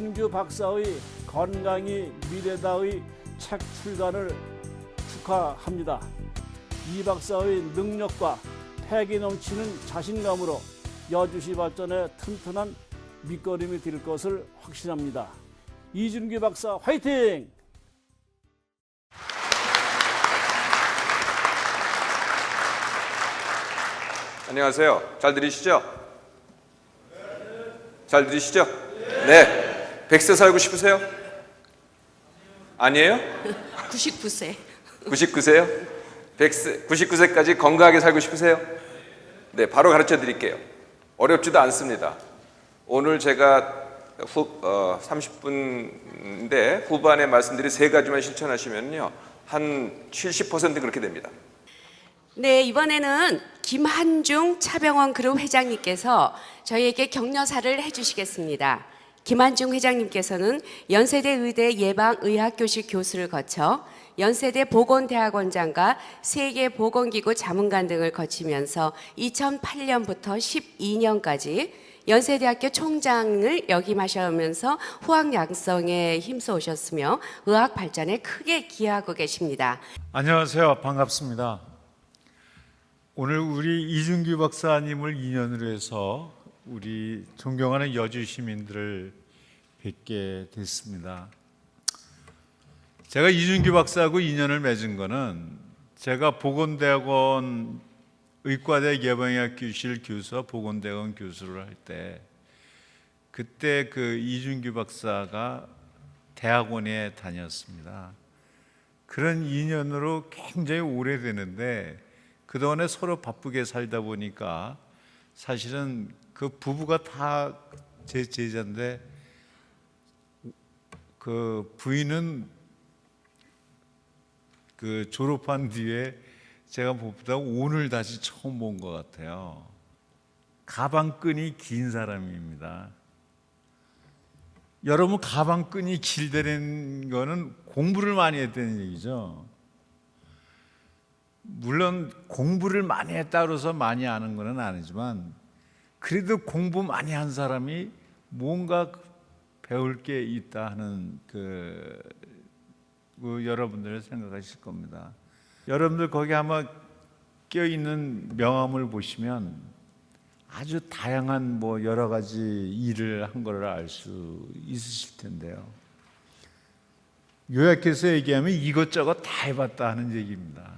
이준규 박사의 건강이 미래다의 책 출간을 축하합니다. 이 박사의 능력과 패기 넘치는 자신감으로 여주시 발전에 튼튼한 밑거름이 될 것을 확신합니다. 이준규 박사 화이팅! 안녕하세요. 잘 들리시죠? 잘 들리시죠? 네. 100세 살고 싶으세요? 아니에요? 99세. 99세요? 100세, 99세까지 건강하게 살고 싶으세요? 네, 바로 가르쳐 드릴게요. 어렵지도 않습니다. 오늘 제가 30분인데 후반에 말씀드린 세 가지만 실천하시면요, 한 70% 그렇게 됩니다. 네, 이번에는 김한중 차병원 그룹 회장님께서 저희에게 격려사를 해주시겠습니다. 김한중 회장님께서는 연세대 의대 예방의학교실 교수를 거쳐 연세대 보건대학원장과 세계보건기구 자문관 등을 거치면서 2008년부터 12년까지 연세대학교 총장을 역임하시면서 후학 양성에 힘써 오셨으며 의학 발전에 크게 기여하고 계십니다. 안녕하세요. 반갑습니다. 오늘 우리 이준규 박사님을 인연으로 해서 우리 존경하는 여주 시민들을 뵙게 됐습니다. 제가 이준규 박사하고 인연을 맺은 거는 제가 보건대학원 의과대 예방의학교실 교수와 보건대학원 교수를 할 때 그때 그 이준규 박사가 대학원에 다녔습니다. 그런 인연으로 굉장히 오래되는데 그동안에 서로 바쁘게 살다 보니까 사실은 그 부부가 다 제 제자인데 그 부인은 그 졸업한 뒤에 제가 보다 오늘 다시 처음 본 것 같아요. 가방끈이 긴 사람입니다. 여러분, 가방끈이 길다는 거는 공부를 많이 했다는 얘기죠. 물론 공부를 많이 했다고해서 많이 아는 건 아니지만 그래도 공부 많이 한 사람이 뭔가 배울 게 있다 하는 그 여러분들 생각하실 겁니다. 여러분들 거기 아마 껴있는 명함을 보시면 아주 다양한 뭐 여러 가지 일을 한 걸 알 수 있으실 텐데요. 요약해서 얘기하면 이것저것 다 해봤다 하는 얘기입니다.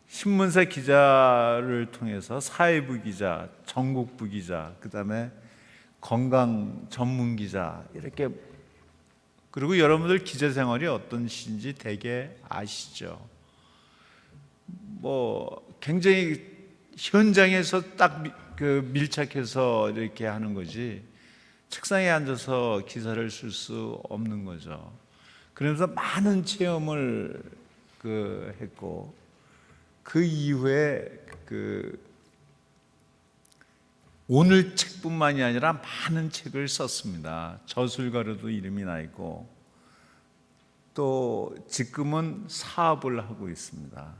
신문사 기자를 통해서 사회부 기자, 전국부 기자, 그 다음에 건강 전문 기자, 이렇게. 그리고 여러분들 기자 생활이 어떤 시인지 되게 아시죠? 뭐 굉장히 현장에서 딱 밀착해서 이렇게 하는 거지 책상에 앉아서 기사를 쓸 수 없는 거죠. 그러면서 많은 체험을 했고 그 이후에 오늘 책뿐만이 아니라 많은 책을 썼습니다. 저술가로도 이름이 나 있고 또 지금은 사업을 하고 있습니다.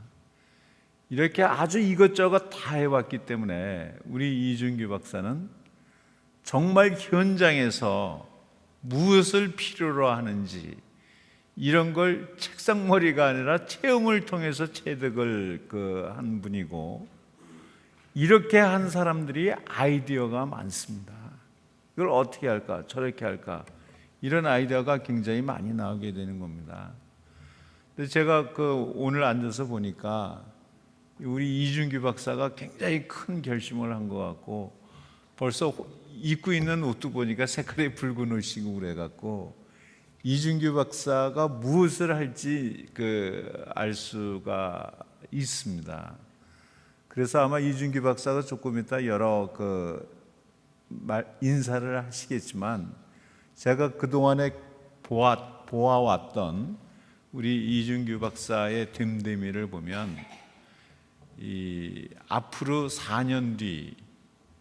이렇게 아주 이것저것 다 해왔기 때문에 우리 이준규 박사는 정말 현장에서 무엇을 필요로 하는지 이런 걸 책상머리가 아니라 체험을 통해서 체득을 한 분이고, 이렇게 한 사람들이 아이디어가 많습니다. 이걸 어떻게 할까, 저렇게 할까, 이런 아이디어가 굉장히 많이 나오게 되는 겁니다. 근데 제가 오늘 앉아서 보니까 우리 이준규 박사가 굉장히 큰 결심을 한 것 같고, 벌써 입고 있는 옷도 보니까 색깔이 붉은 옷이고 그래갖고 이준규 박사가 무엇을 할지 알 수가 있습니다. 그래서 아마 이준규 박사가 조금 이따 여러 인사를 하시겠지만 제가 그동안에 보아왔던 우리 이준규 박사의 됨됨이를 보면 앞으로 4년 뒤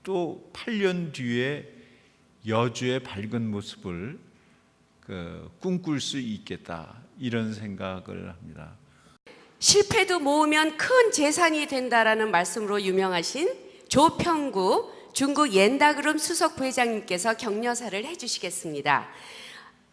또 8년 뒤에 여주의 밝은 모습을 꿈꿀 수 있겠다, 이런 생각을 합니다. 실패도 모으면 큰 재산이 된다라는 말씀으로 유명하신 조평구 중국 옌다그룹 수석 부회장님께서 격려사를 해주시겠습니다.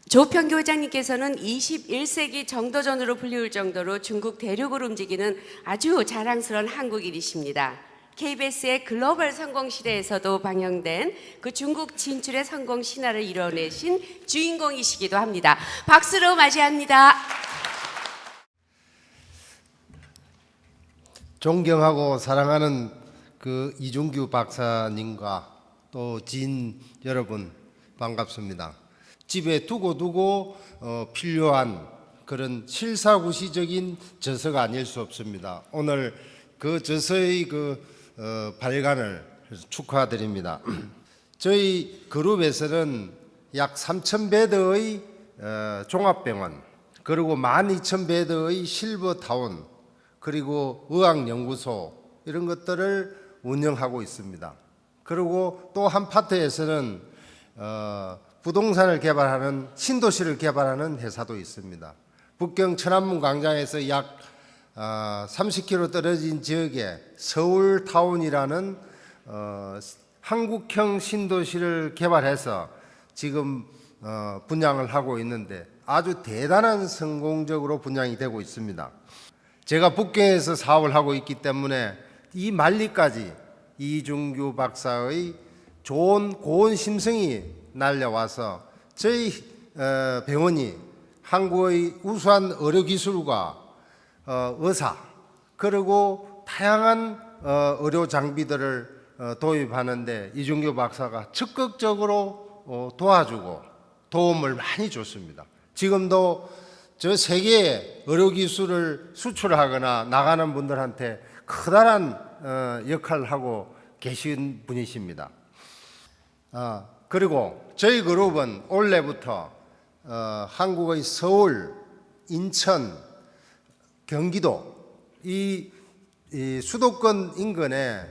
조평교 회장님께서는 21세기 정도전으로 불리울 정도로 중국 대륙을 움직이는 아주 자랑스러운 한국인이십니다. KBS의 글로벌 성공 시대에서도 방영된 그 중국 진출의 성공 신화를 이뤄내신 주인공이시기도 합니다. 박수로 맞이합니다. 존경하고 사랑하는 그 이준규 박사님과 또 지인 여러분 반갑습니다. 집에 두고 필요한 그런 실사구시적인 저서가 아닐 수 없습니다. 오늘 그 저서의 발간을 축하드립니다. 저희 그룹에서는 약 3,000베드의 종합병원, 그리고 12,000베드의 실버타운, 그리고 의학연구소 이런 것들을 운영하고 있습니다. 그리고 또 한 파트에서는 부동산을 개발하는 신도시를 개발하는 회사도 있습니다. 북경 천안문 광장에서 약 30km 떨어진 지역에 서울타운이라는 한국형 신도시를 개발해서 지금 분양을 하고 있는데 아주 대단한 성공적으로 분양이 되고 있습니다. 제가 북경에서 사업을 하고 있기 때문에 이 만리까지 이준규 박사의 좋은 고운 심성이 날려와서 저희 병원이 한국의 우수한 의료기술과 의사 그리고 다양한 의료 장비들을 도입하는데 이준규 박사가 적극적으로 도와주고 도움을 많이 줬습니다. 지금도 저 세계에 의료기술을 수출하거나 나가는 분들한테 커다란 역할을 하고 계신 분이십니다. 그리고 저희 그룹은 올해부터 한국의 서울, 인천, 경기도 이 수도권 인근에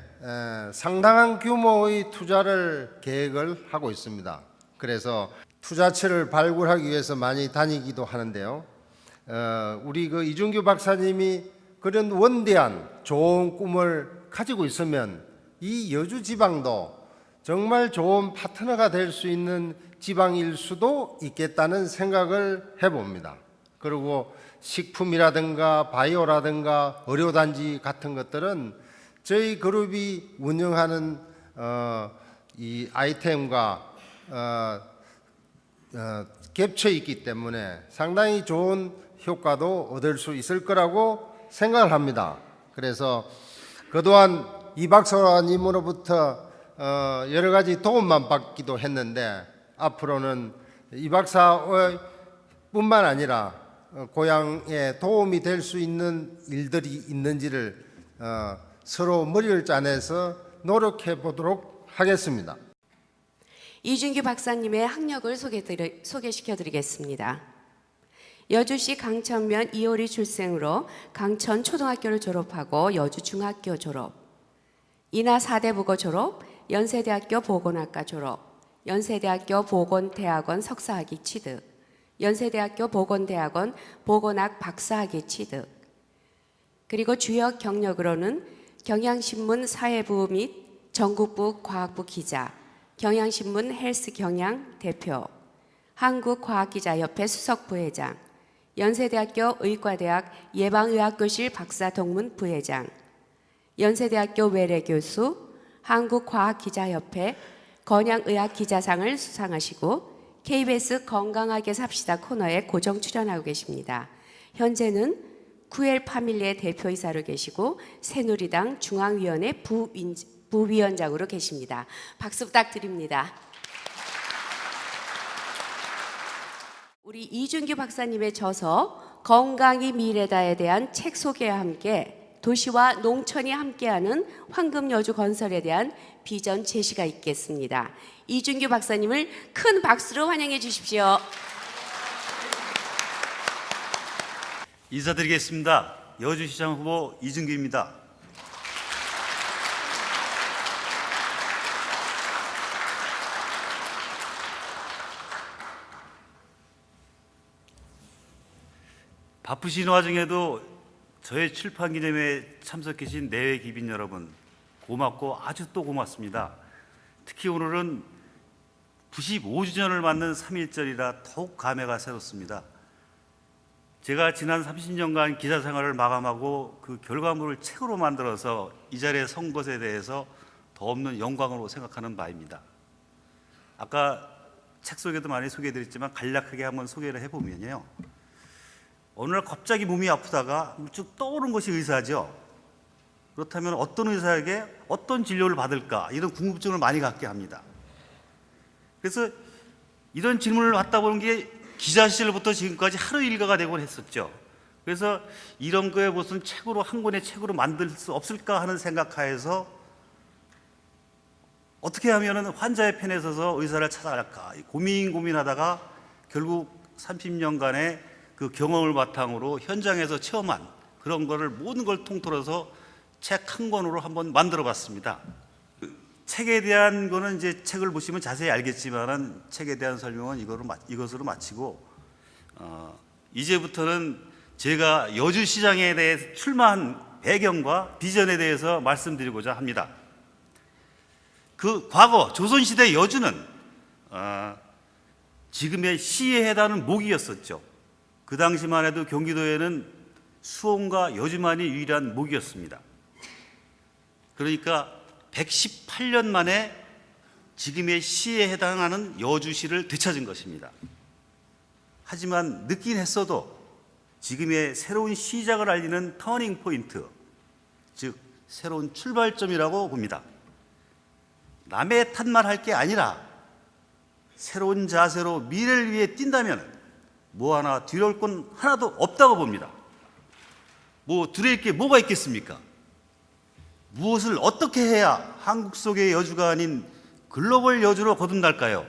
상당한 규모의 투자를 계획을 하고 있습니다. 그래서 투자처를 발굴하기 위해서 많이 다니기도 하는데요. 우리 그 이준규 박사님이 그런 원대한 좋은 꿈을 가지고 있으면 이 여주 지방도 정말 좋은 파트너가 될 수 있는 지방일 수도 있겠다는 생각을 해봅니다. 그리고 식품이라든가 바이오라든가 의료단지 같은 것들은 저희 그룹이 운영하는 이 아이템과 겹쳐 있기 때문에 상당히 좋은 효과도 얻을 수 있을 거라고 생각을 합니다. 그래서 그동안 이 박사님으로부터 여러 가지 도움만 받기도 했는데 앞으로는 이 박사의 뿐만 아니라 고향에 도움이 될 수 있는 일들이 있는지를 서로 머리를 짜내서 노력해 보도록 하겠습니다. 이준규 박사님의 학력을 소개시켜 드리겠습니다. 여주시 강천면 이호리 출생으로 강천 초등학교를 졸업하고 여주 중학교 졸업, 인하 4대 부고 졸업, 연세대학교 보건학과 졸업, 연세대학교 보건대학원 석사학위 취득, 연세대학교 보건대학원 보건학 박사학위 취득, 그리고 주역 경력으로는 경향신문 사회부 및 전국부 과학부 기자, 경향신문 헬스경향 대표, 한국과학기자협회 수석부회장, 연세대학교 의과대학 예방의학교실 박사동문 부회장, 연세대학교 외래교수, 한국과학기자협회 건양의학기자상을 수상하시고 KBS 건강하게 삽시다 코너에 고정 출연하고 계십니다. 현재는 쿠엘 파밀리의 대표이사로 계시고 새누리당 중앙위원회 부위원장으로 계십니다. 박수 부탁드립니다. 우리 이준규 박사님의 저서 건강이 미래다에 대한 책 소개와 함께 도시와 농촌이 함께하는 황금여주 건설에 대한 비전 제시가 있겠습니다. 이준규 박사님을 큰 박수로 환영해 주십시오. 인사드리겠습니다. 여주시장 후보 이준규입니다. 바쁘신 와중에도 저의 출판 기념회에 참석해 주신 내외 귀빈 여러분 고맙고 아주 또 고맙습니다. 특히 오늘은 95주년을 맞는 3.1절이라 더욱 감회가 새롭습니다. 제가 지난 30년간 기자 생활을 마감하고 그 결과물을 책으로 만들어서 이 자리에 선 것에 대해서 더 없는 영광으로 생각하는 바입니다. 아까 책 속에도 많이 소개해드렸지만 간략하게 한번 소개를 해보면요. 어느 날 갑자기 몸이 아프다가 쭉 떠오른 것이 의사죠. 그렇다면 어떤 의사에게 어떤 진료를 받을까 이런 궁금증을 많이 갖게 합니다. 그래서 이런 질문을 받다 보는 게 기자 시절부터 지금까지 하루 일과가 되곤 했었죠. 그래서 이런 거에 무슨 책으로 한 권의 책으로 만들 수 없을까 하는 생각하에서 어떻게 하면 환자의 편에 서서 의사를 찾아갈까 고민하다가 결국 30년간의 그 경험을 바탕으로 현장에서 체험한 그런 거를 모든 걸 통틀어서 책 한 권으로 한번 만들어 봤습니다. 책에 대한 거는 이제 책을 보시면 자세히 알겠지만은 책에 대한 설명은 이것으로 마치고 이제부터는 제가 여주시장에 대해 출마한 배경과 비전에 대해서 말씀드리고자 합니다. 그 과거 조선시대 여주는 지금의 시에 해당하는 목이었었죠. 그 당시만 해도 경기도에는 수원과 여주만이 유일한 목이었습니다. 그러니까 118년 만에 지금의 시에 해당하는 여주시를 되찾은 것입니다. 하지만 늦긴 했어도 지금의 새로운 시작을 알리는 터닝 포인트, 즉 새로운 출발점이라고 봅니다. 남의 탓만 할 게 아니라 새로운 자세로 미래를 위해 뛴다면 뭐 하나 두려울 건 하나도 없다고 봅니다. 뭐 두려울 게 뭐가 있겠습니까? 무엇을 어떻게 해야 한국 속의 여주가 아닌 글로벌 여주로 거듭날까요?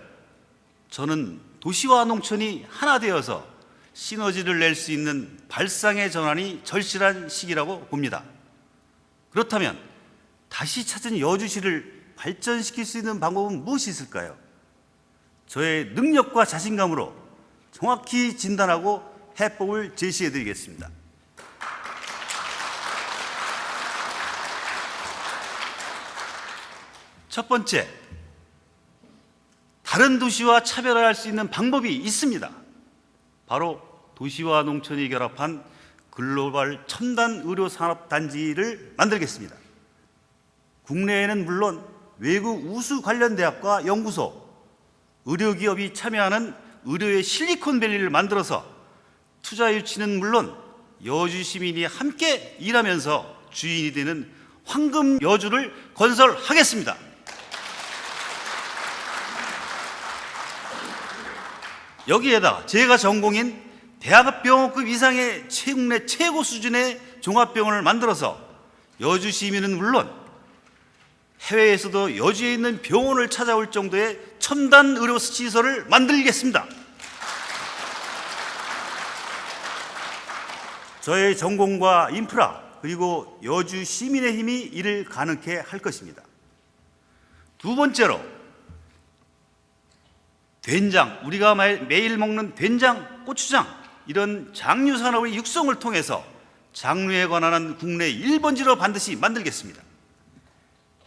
저는 도시와 농촌이 하나 되어서 시너지를 낼 수 있는 발상의 전환이 절실한 시기라고 봅니다. 그렇다면 다시 찾은 여주시를 발전시킬 수 있는 방법은 무엇이 있을까요? 저의 능력과 자신감으로 정확히 진단하고 해법을 제시해 드리겠습니다. 첫 번째, 다른 도시와 차별화할 수 있는 방법이 있습니다. 바로 도시와 농촌이 결합한 글로벌 첨단 의료 산업 단지를 만들겠습니다. 국내에는 물론 외국 우수 관련 대학과 연구소, 의료기업이 참여하는 의료의 실리콘밸리를 만들어서 투자 유치는 물론 여주 시민이 함께 일하면서 주인이 되는 황금 여주를 건설하겠습니다. 여기에다 제가 전공인 대학병원급 이상의 국내 최고 수준의 종합병원을 만들어서 여주 시민은 물론 해외에서도 여주에 있는 병원을 찾아올 정도의 첨단 의료 시설을 만들겠습니다. 저의 전공과 인프라 그리고 여주 시민의 힘이 이를 가능케 할 것입니다. 두 번째로 된장, 우리가 매일 먹는 된장, 고추장 이런 장류 산업의 육성을 통해서 장류에 관한 국내 1번지로 반드시 만들겠습니다.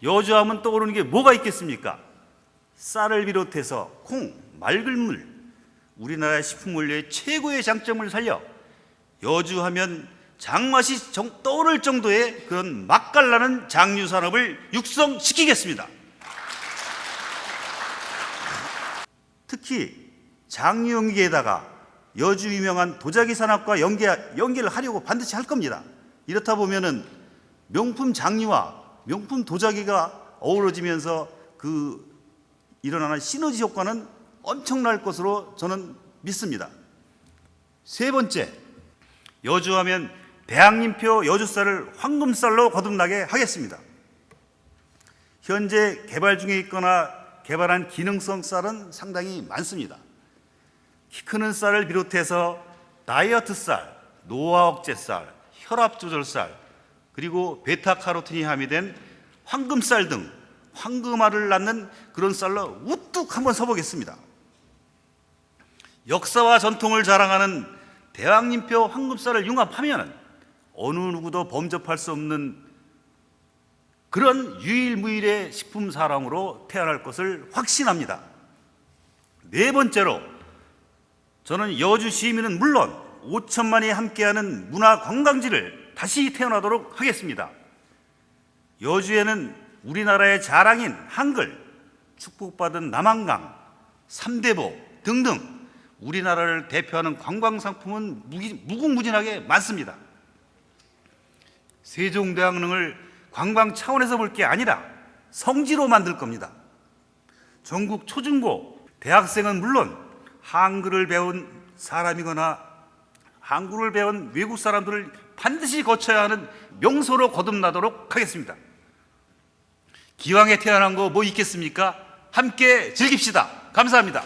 여주하면 떠오르는 게 뭐가 있겠습니까? 쌀을 비롯해서 콩, 맑은 물, 우리나라의 식품 원료의 최고의 장점을 살려 여주하면 장맛이 떠오를 정도의 그런 맛깔나는 장류 산업을 육성시키겠습니다. 특히 장류 연기에다가 여주 유명한 도자기 산업과 연계를 하려고 반드시 할 겁니다. 이렇다 보면은 명품 장류와 명품 도자기가 어우러지면서 그 일어나는 시너지 효과는 엄청날 것으로 저는 믿습니다. 세 번째, 여주하면 대학님표 여주쌀을 황금쌀로 거듭나게 하겠습니다. 현재 개발 중에 있거나 개발한 기능성 쌀은 상당히 많습니다. 키 크는 쌀을 비롯해서 다이어트 쌀, 노화 억제 쌀, 혈압 조절 쌀, 그리고 베타카로틴이 함유된 황금쌀 등 황금알을 낳는 그런 쌀로 우뚝 한번 서보겠습니다. 역사와 전통을 자랑하는 대왕님표 황금쌀을 융합하면 어느 누구도 범접할 수 없는 그런 유일무이의 식품 사람으로 태어날 것을 확신합니다. 네 번째로, 저는 여주 시민은 물론 5천만이 함께하는 문화 관광지를 다시 태어나도록 하겠습니다. 여주에는 우리나라의 자랑인 한글, 축복받은 남한강, 삼대보 등등 우리나라를 대표하는 관광 상품은 무궁무진하게 많습니다. 세종대왕릉을 관광 차원에서 볼 게 아니라 성지로 만들 겁니다. 전국 초중고 대학생은 물론 한글을 배운 사람이거나 한글을 배운 외국 사람들을 반드시 거쳐야 하는 명소로 거듭나도록 하겠습니다. 기왕에 태어난 거 뭐 있겠습니까? 함께 즐깁시다. 감사합니다.